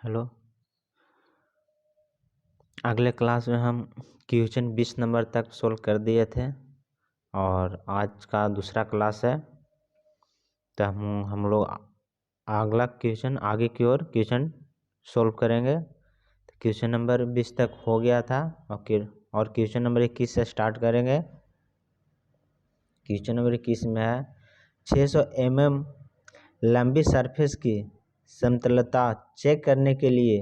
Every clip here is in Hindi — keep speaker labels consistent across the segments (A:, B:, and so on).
A: हेलो। अगले क्लास में हम क्वेश्चन 20 नंबर तक सोल्व कर दिए थे और आज का दूसरा क्लास है। तो हम लोग अगला क्वेश्चन आगे की ओर क्वेश्चन सोल्व करेंगे। तो क्वेश्चन नंबर 20 तक हो गया था और क्वेश्चन नंबर 21 से स्टार्ट करेंगे। क्वेश्चन नंबर 21 में है 600 mm लंबी सरफेस की समतलता चेक करने के लिए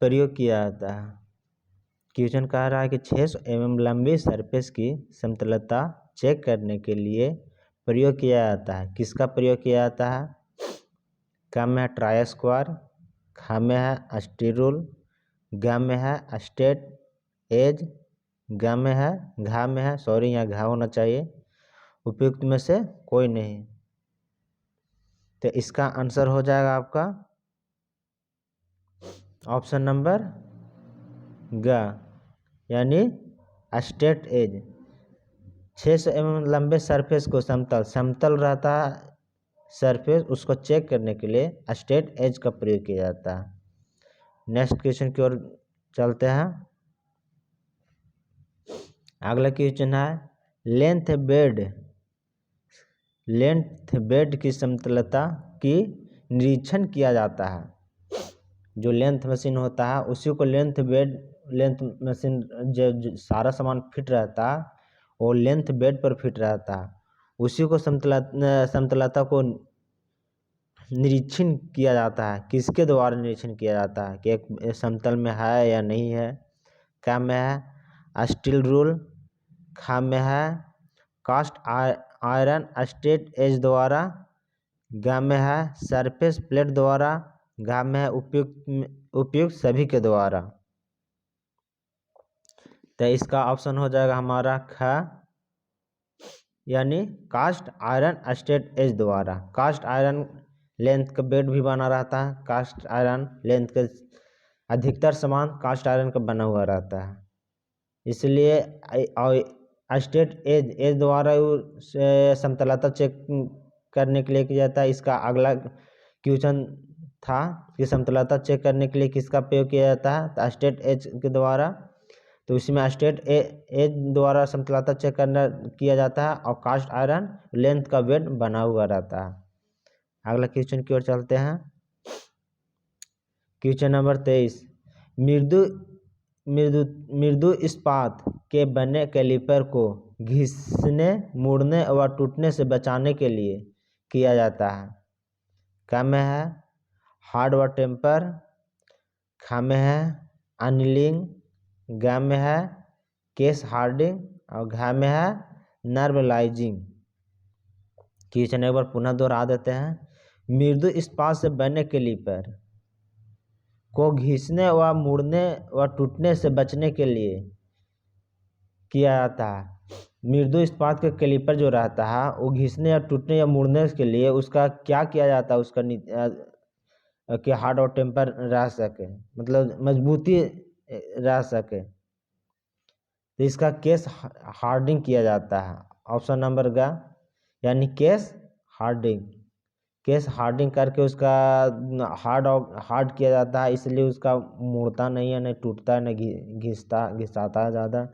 A: प्रयोग किया जाता है। क्वेश्चन कह रहा है कि 600 mm लंबी सरफेस की समतलता चेक करने के लिए प्रयोग किया जाता है। किसका प्रयोग किया जाता है? क में है ट्राई स्क्वायर, ख में है स्टील रूल, ग में है स्ट्रेट एज, घ में है सॉरी यहाँ घ होना चाहिए, उपयुक्त में से कोई नहीं। तो इसका आंसर हो जाएगा आपका ऑप्शन नंबर ग, यानी स्ट्रेट एज। 600 mm लंबे सरफेस को समतल रहता है सरफेस, उसको चेक करने के लिए स्ट्रेट एज का प्रयोग किया जाता है। नेक्स्ट क्वेश्चन की ओर चलते हैं। अगला क्वेश्चन है लेंथ बेड की समतलता की निरीक्षण किया जाता है। जो लेंथ मशीन होता है उसी को लेंथ मशीन जो सारा सामान फिट रहता है वो लेंथ बेड पर फिट रहता है, उसी को समतलता को निरीक्षण किया जाता है। किसके द्वारा निरीक्षण किया जाता है कि एक समतल में है या नहीं है? क में है स्टील रूल, ख में है कास्ट आयरन स्ट्रेट एज द्वारा, ग में है सरफेस प्लेट द्वारा, घ में है उपयुक्त सभी के द्वारा। तो इसका ऑप्शन हो जाएगा हमारा ख, यानी कास्ट आयरन स्ट्रेट एज द्वारा। कास्ट आयरन लेंथ का बेड भी बना रहता है, कास्ट आयरन लेंथ के अधिकतर सामान कास्ट आयरन का बना हुआ रहता है, इसलिए स्ट्रेट एज द्वारा समतलता चेक करने के लिए किया जाता है। इसका अगला क्वेश्चन था कि समतलता चेक करने के लिए किसका प्रयोग किया जाता है? तो स्ट्रेट एज के द्वारा। तो इसमें स्ट्रेट एज द्वारा समतलता चेक करना किया जाता है और कास्ट आयरन लेंथ का बेड बना हुआ रहता है। अगला क्वेश्चन की ओर चलते हैं। क्वेश्चन नंबर 23 मृदु इस्पात के बने कैलिपर को घिसने, मुड़ने व टूटने से बचाने के लिए किया जाता है। क में है हार्ड व टेम्पर, ख में है अनिलिंग, ग में है केस हार्डिंग और घ में है नर्वलाइजिंग। क्वेश्चन एक बार पुनः दोहरा देते हैं। मृदु इस्पात से बने कैलिपर को घिसने व मुड़ने व टूटने से बचने के लिए किया जाता है। मृदु इस्पात का कैलिपर जो रहता है वो घिसने या टूटने या मुड़ने के लिए उसका क्या किया जाता है? उसका कि हार्ड और टेम्पर रह सके, मतलब मजबूती रह सके, तो इसका केस हार्डिंग किया जाता है। ऑप्शन नंबर ग, यानी केस हार्डिंग करके उसका हार्ड किया जाता है, इसलिए उसका मुड़ता नहीं है, नहीं टूटता है, नहीं घिसाता है ज़्यादा।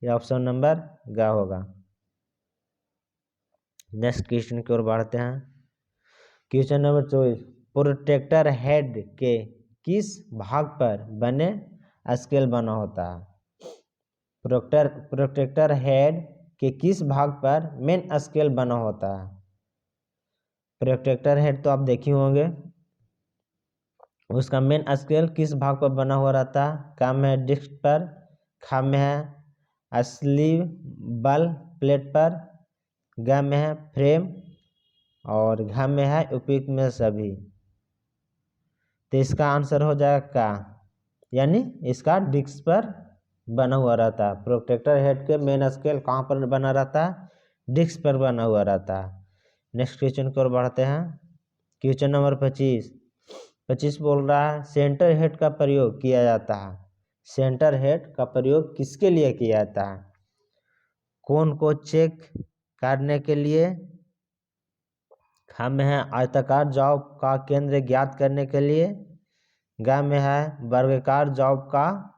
A: ये ऑप्शन नंबर ग होगा। नेक्स्ट क्वेश्चन की ओर बढ़ते हैं। क्वेश्चन नंबर 24 प्रोटेक्टर हेड के किस भाग पर बने स्केल बना होता है? प्रोटेक्टर हेड के किस भाग पर मेन स्केल बना होता है? प्रोटेक्टर हेड तो आप देखे होंगे, उसका मेन स्केल किस भाग पर बना हुआ रहता है? क में है डिस्क पर, ख में है स्लीव बल प्लेट पर, ग में है फ्रेम और घ में है उपयुक्त में सभी। तो इसका आंसर हो जाएगा का, यानी इसका डिस्क पर बना हुआ रहता है। प्रोटेक्टर हेड के मेन स्केल कहाँ पर बना रहता है? डिस्क पर बना हुआ रहता है। नेक्स्ट क्वेश्चन की ओर बढ़ते हैं। क्वेश्चन नंबर 25 बोल रहा है सेंटर हेड का प्रयोग किया जाता है। सेंटर हेड का प्रयोग किसके लिए किया जाता है? कोन को चेक करने के लिए, ख में है आयताकार जॉब का केंद्र ज्ञात करने के लिए। ग में है वर्गाकार जॉब का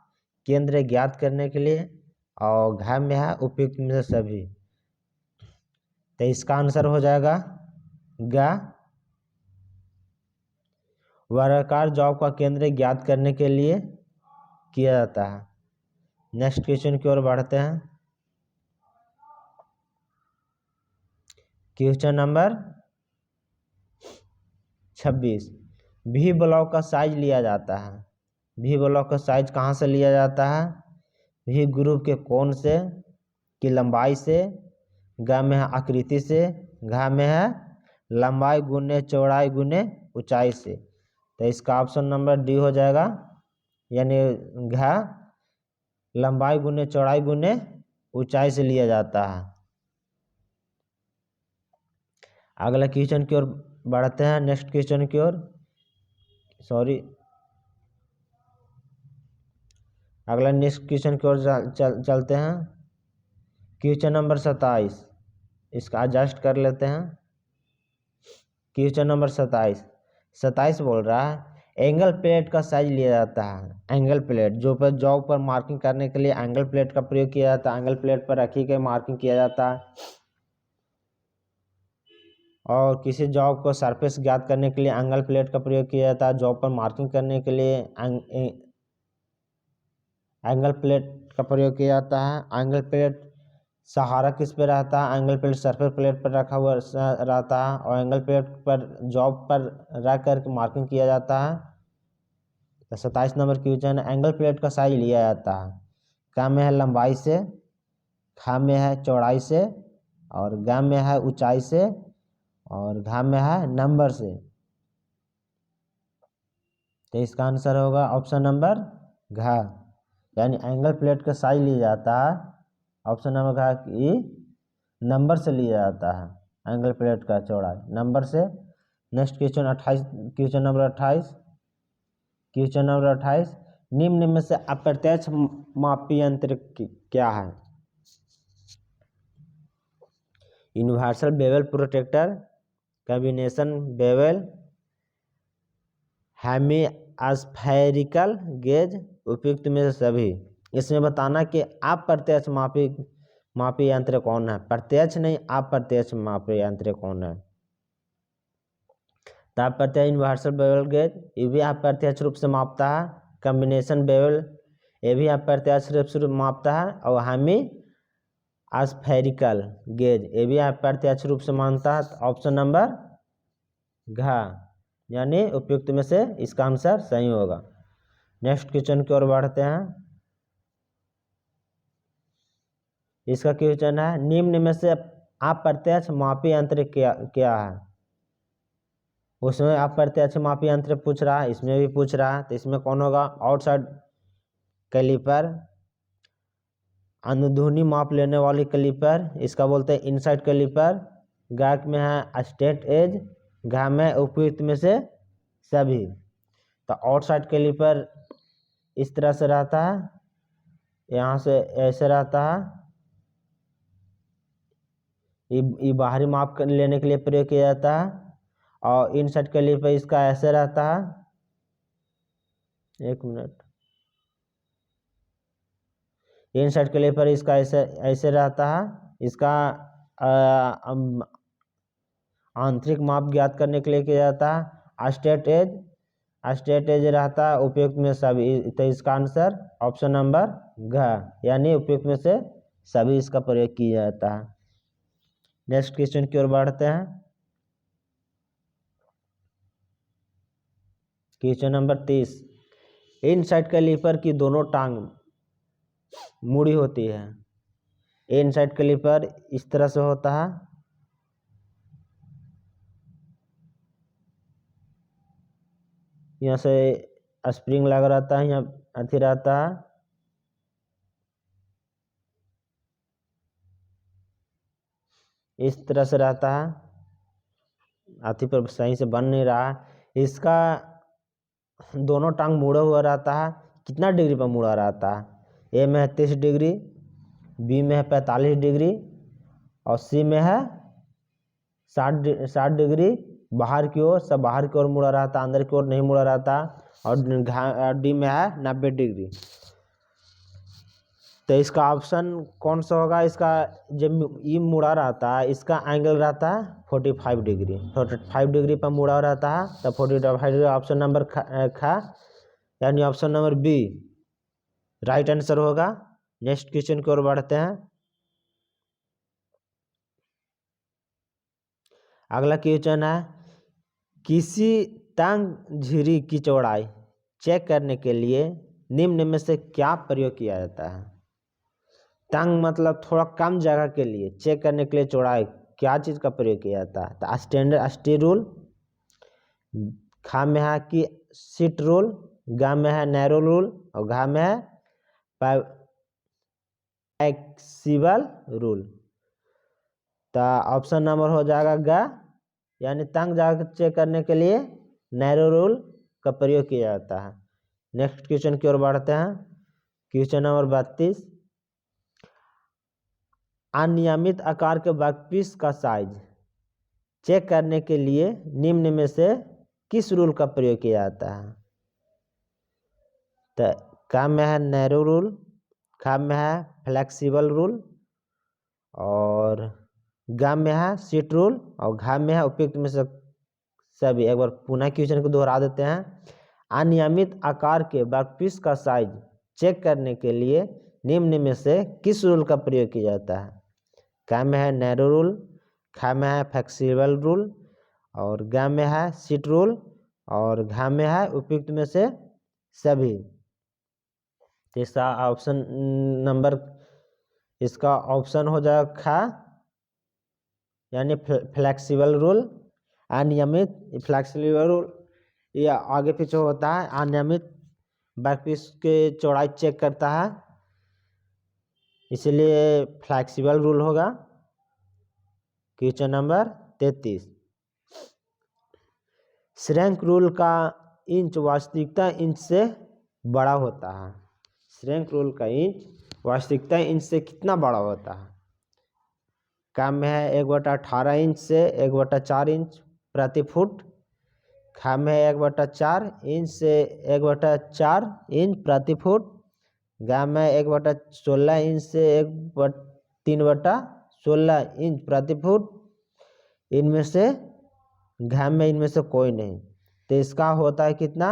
A: केंद्र ज्ञात करने के लिए। और घ में है उपयुक्त में से सभी। तो इसका आंसर हो जाएगा ग। वर्गाकार जॉब का केंद्र ज्ञात करने के लिए किया जाता है। नेक्स्ट क्वेश्चन की ओर बढ़ते हैं। Question number 26। भी ब्लॉक का साइज लिया जाता है। भी ब्लॉक का साइज कहाँ से लिया जाता है? भी ग्रुप के कोण से, की लंबाई से, ग में है आकृति से, घ में है लंबाई गुने चौड़ाई गुने ऊंचाई से। तो इसका ऑप्शन नंबर डी हो जाएगा, यानी घ लंबाई गुने चौड़ाई गुने ऊंचाई से लिया जाता है। अगला क्वेश्चन की ओर बढ़ते हैं। नेक्स्ट क्वेश्चन की ओर अगला नेक्स्ट क्वेश्चन की ओर चलते हैं। क्वेश्चन नंबर 27, इसका एडजस्ट कर लेते हैं। क्वेश्चन नंबर 27 बोल रहा है एंगल प्लेट का साइज लिया जाता है। एंगल प्लेट जो पर जॉब पर मार्किंग करने के लिए एंगल प्लेट का प्रयोग किया जाता है। एंगल प्लेट पर रखी गई मार्किंग किया जाता है। और किसी जॉब को सरफेस ज्ञात करने के लिए एंगल प्लेट का प्रयोग किया जाता है। जॉब पर मार्किंग करने के लिए एंगल प्लेट का प्रयोग किया जाता है। एंगल प्लेट सहारा किस पे रहता है? एंगल प्लेट सरफेस प्लेट पर रखा हुआ रहता है और एंगल प्लेट पर जॉब पर रख कर मार्किंग किया जाता है। तो 27 नंबर क्वेश्चन एंगल प्लेट का साइज लिया जाता है। क में है लंबाई से, ख में है चौड़ाई से, और ग में है ऊंचाई से, और घ में है नंबर से। तो इसका आंसर होगा ऑप्शन नंबर घ, यानी एंगल प्लेट का साइज लिया जाता है। ऑप्शन नंबर घ की नंबर से लिया जाता है एंगल प्लेट का चौड़ाई नंबर से। नेक्स्ट क्वेश्चन 28, क्वेश्चन नंबर 28 निम्न में से अप्रत्यक्ष मापी यंत्र क्या है? Universal bevel protractor, combination bevel, hemispherical gauge, उपयुक्त में से सभी। इसमें बताना कि अप्रत्यक्ष मापी यंत्र कौन है। प्रत्यक्ष नहीं, अप्रत्यक्ष मापी यंत्र कौन है? तो अप्रत्यक्ष यूनिवर्सल बेवल गेज, ये भी अप्रत्यक्ष रूप से मापता है। कॉम्बिनेशन बेवल, ये भी अप्रत्यक्ष रूप से मापता है। और हेमिस्फेरिकल गेज, ये भी अप्रत्यक्ष रूप से मानता है। ऑप्शन नंबर घ, यानी उपयुक्त में से इसका आंसर सही होगा। नेक्स्ट क्वेश्चन की ओर बढ़ते हैं। इसका क्वेश्चन है निम्न में से अप्रत्यक्ष मापी यंत्र क्या है? उसमें अप्रत्यक्ष मापी यंत्र पूछ रहा है, इसमें भी पूछ रहा है। तो इसमें कौन होगा? आउटसाइड कैलिपर, अनुधुनी माप लेने वाली कैलिपर, इसका बोलते हैं इनसाइड कैलिपर। ग में है स्ट्रेट एज, घ में उपयुक्त में से सभी। तो आउटसाइड कैलिपर इस तरह से रहता है, यहाँ से ऐसे रहता है। ये बाहरी माप लेने के लिए प्रयोग किया जाता है। और इनसाइड कैलिपर इसका ऐसे रहता है। एक मिनट, इनसाइड कैलिपर इसका ऐसे रहता है। इसका आंतरिक माप ज्ञात करने के लिए किया जाता है। स्ट्रेट एज रहता है उपयुक्त में सभी। तो इसका आंसर ऑप्शन नंबर घ, यानी उपयुक्त में से सभी इसका प्रयोग किया जाता है। नेक्स्ट क्वेश्चन की ओर बढ़ते हैं। क्वेश्चन नंबर 30, इनसाइड कैलिपर की दोनों टांग मुड़ी होती है। इनसाइड कैलिपर इस तरह से होता है, यहाँ से स्प्रिंग लगा रहता है, यहाँ अथी रहता है। इस तरह से रहता है, हाथी पर सही से बन नहीं रहा है। इसका दोनों टांग मुड़ा हुआ रहता है। कितना डिग्री पर मुड़ा रहता है? ए में है 30 डिग्री, बी में है 45 डिग्री, और सी में है 60 डिग्री बाहर की ओर, सब बाहर की ओर मुड़ा रहता, अंदर की ओर नहीं मुड़ा रहता। और डी में है 90 डिग्री। तो इसका ऑप्शन कौन सा होगा? इसका जब ये मुड़ा रहता है इसका एंगल रहता है 45 डिग्री, 45 डिग्री पर मुड़ा रहता है, तब 45 डिग्री। ऑप्शन नंबर ख यानी option number B right answer होगा। नेक्स्ट क्वेश्चन की ओर बढ़ते हैं। अगला क्वेश्चन है, किसी तंग झिरी की चौड़ाई चेक करने के लिए निम्न में से क्या प्रयोग किया जाता है? तंग मतलब थोड़ा कम जगह के लिए चेक करने के लिए चौड़ाई क्या चीज़ का प्रयोग किया जाता है? तो स्टैंडर्ड स्टील रूल, खा में है कि सीट रूल, गा में है नैरो रूल, और घा में है फ्लेक्सिबल रूल। तो ऑप्शन नंबर हो जाएगा गा, यानी तंग जगह चेक करने के लिए नैरो रूल का प्रयोग किया जाता है। नेक्स्ट क्वेश्चन की ओर बढ़ते हैं। क्वेश्चन नंबर 32, अनियमित आकार के वर्कपीस का साइज चेक करने के लिए निम्न में से किस रूल का प्रयोग किया जाता है? तो का में है नैरो रूल, खा में है फ्लेक्सिबल रूल, और गा में है सीट रूल, और घा में है उपयुक्त में से सभी। एक बार पुनः क्वेश्चन को दोहरा देते हैं। अनियमित आकार के वर्कपीस का साइज चेक करने के लिए निम्न में से किस रूल का प्रयोग किया जाता है? का में है नैरो रूल, खा में है फ्लेक्सिबल रूल, और गा में है सीट रूल, और घा में है उपयुक्त में से सभी। तो इसका ऑप्शन नंबर, इसका ऑप्शन हो जाएगा खा, यानी फ्लेक्सिबल रूल। अनियमित फ्लेक्सिबल रूल या आगे पीछे होता है, अनियमित वर्कपीस के चौड़ाई चेक करता है, इसलिए फ्लेक्सिबल रूल होगा। क्वेश्चन नंबर 33, श्रैंक रूल का इंच वास्तविकता इंच से बड़ा होता है। श्रैंक रूल का इंच वास्तविकता इंच से कितना बड़ा होता है? काम में है 1/18 इंच से 1/4 इंच प्रति फुट, खा में है 1/4 इंच से 1/4 इंच प्रति फुट, गा में 1/16 इंच से 3/16 इंच प्रति फुट। इनमें से घा में इनमें से कोई नहीं, तो इसका होता है कितना?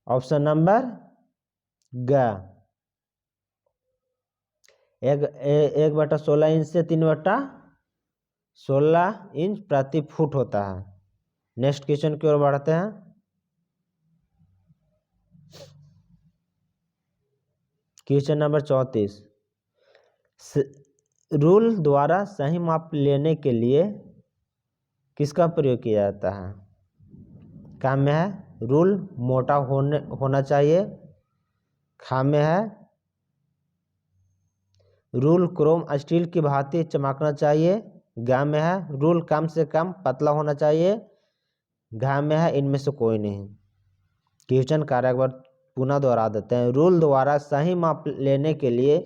A: ऑप्शन नंबर ग 1/16 इंच से 3/16 इंच प्रति फुट होता है। नेक्स्ट क्वेश्चन की ओर बढ़ते हैं। क्वेश्चन नंबर 34, रूल द्वारा सही माप लेने के लिए किसका प्रयोग किया जाता है? का में है रूल मोटा होना चाहिए, खा में है रूल क्रोम स्टील की भांति चमकना चाहिए, गा में है रूल कम से कम पतला होना चाहिए, घा में है इनमें से कोई नहीं। क्वेश्चन कार्य एक बार पुनः दोहरा देते हैं। रूल द्वारा सही माप लेने के लिए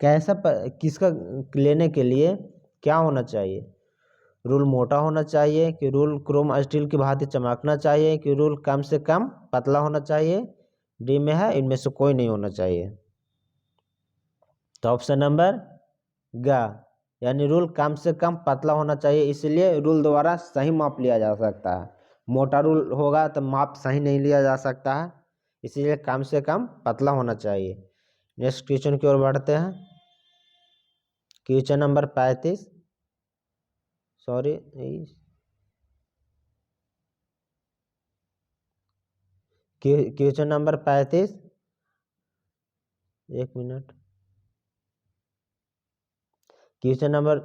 A: किसका लेने के लिए क्या होना चाहिए? रूल मोटा होना चाहिए, कि रूल क्रोम स्टील की भांति चमकना चाहिए, कि रूल कम से कम पतला होना चाहिए? डी में है इनमें से कोई नहीं होना चाहिए। तो ऑप्शन नंबर गा, यानी रूल कम से कम पतला होना चाहिए, इसलिए रूल द्वारा सही माप लिया जा सकता है। मोटा रूल होगा तो माप सही नहीं लिया जा सकता है, इसलिए कम से कम पतला होना चाहिए। नेक्स्ट क्वेश्चन की ओर बढ़ते हैं। Question number 35, sorry question number 35, एक मिनट। क्वेश्चन नंबर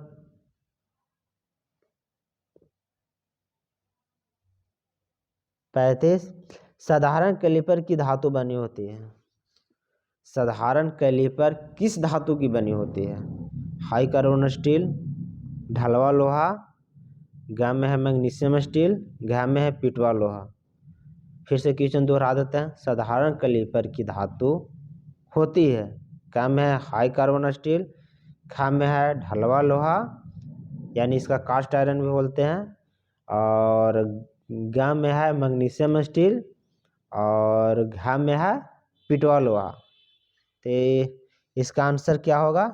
A: 35, साधारण कैलिपर की धातु बनी होती है। साधारण कैलिपर किस धातु की बनी होती है? हाई कार्बन स्टील, ढलवा लोहा, गा में है मैग्नीशियम स्टील, घा में है पिटवा लोहा। फिर से क्वेश्चन दोहरा देते हैं। साधारण कैलिपर की धातु होती है, का में है हाई कार्बन स्टील, खा में है ढलवा लोहा, यानी इसका कास्ट आयरन भी बोलते हैं। और ग में है मैग्नीशियम स्टील और घ में है पिटवा लोहा। तो इसका आंसर क्या होगा?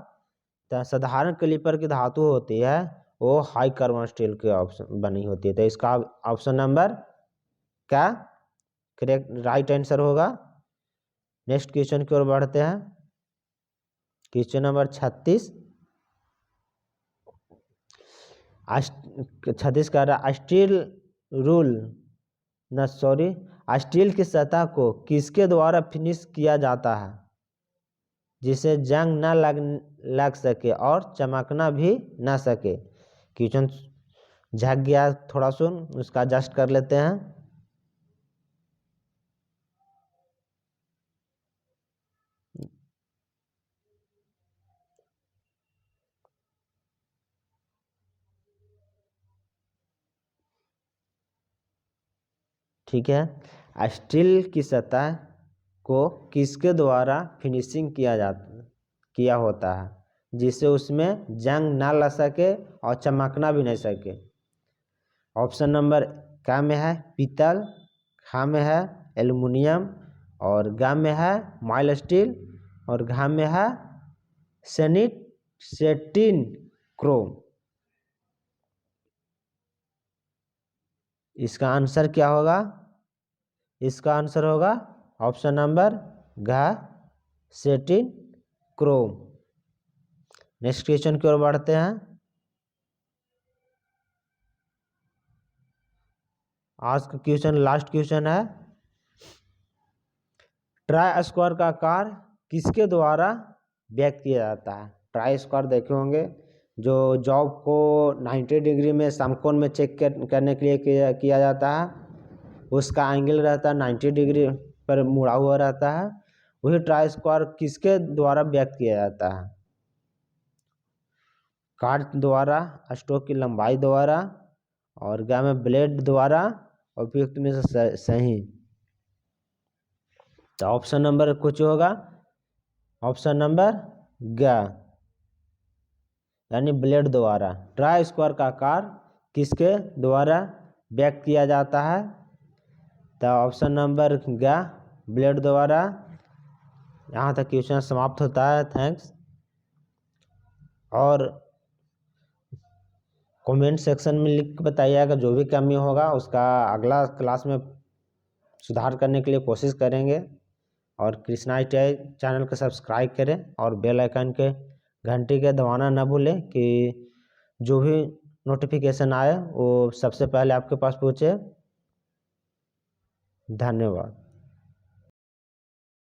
A: तो साधारण कैलिपर की धातु होती है वो हाई कार्बन स्टील के ऑप्शन बनी होती है। तो इसका ऑप्शन नंबर क्या करेक्ट राइट आंसर होगा। नेक्स्ट क्वेश्चन की ओर बढ़ते हैं। क्वेश्चन नंबर 36 का स्टील की सतह को किसके द्वारा फिनिश किया जाता है जिसे जंग न लग सके और चमकना भी न सके? क्वेश्चन झक गया थोड़ा सुन, उसका एडजस्ट कर लेते हैं। ठीक है, स्टील की सतह को किसके द्वारा फिनिशिंग किया होता है जिससे उसमें जंग ना लग सके और चमकना भी नहीं सके? ऑप्शन नंबर क में है पीतल, ख में है एल्युमिनियम और ग में है माइल स्टील और घ में है सेटिन क्रोम। इसका आंसर क्या होगा? इसका आंसर होगा ऑप्शन नंबर घ सेटिन क्रोम। नेक्स्ट क्वेश्चन की ओर बढ़ते हैं। आज का क्वेश्चन लास्ट क्वेश्चन है। ट्राई स्क्वायर का आकार किसके द्वारा व्यक्त किया जाता है? ट्राई स्क्वायर देखे होंगे जो जॉब को 90 डिग्री में समकोण में चेक करने के लिए किया जाता है। उसका एंगल रहता है 90 डिग्री पर मुड़ा हुआ रहता है। वही ट्राई स्क्वायर किसके द्वारा व्यक्त किया जाता है? काट द्वारा, स्टोक की लंबाई द्वारा और ग में ब्लेड द्वारा उपयुक्त में से सही। तो ऑप्शन नंबर कुछ होगा ऑप्शन नंबर ग यानी ब्लेड द्वारा। ट्राई स्क्वायर का आकार किसके द्वारा व्यक्त किया जाता है? तो ऑप्शन नंबर ग ब्लेड द्वारा। यहाँ तक क्वेश्चन समाप्त होता है। थैंक्स। और कमेंट सेक्शन में लिख के बताइएगा जो भी कमी होगा उसका अगला क्लास में सुधार करने के लिए कोशिश करेंगे। और कृष्णा ITI चैनल को सब्सक्राइब करें और बेल आइकन के घंटी के दबाना न भूलें कि जो भी नोटिफिकेशन आए वो सबसे पहले आपके पास पहुँचे। धन्यवाद।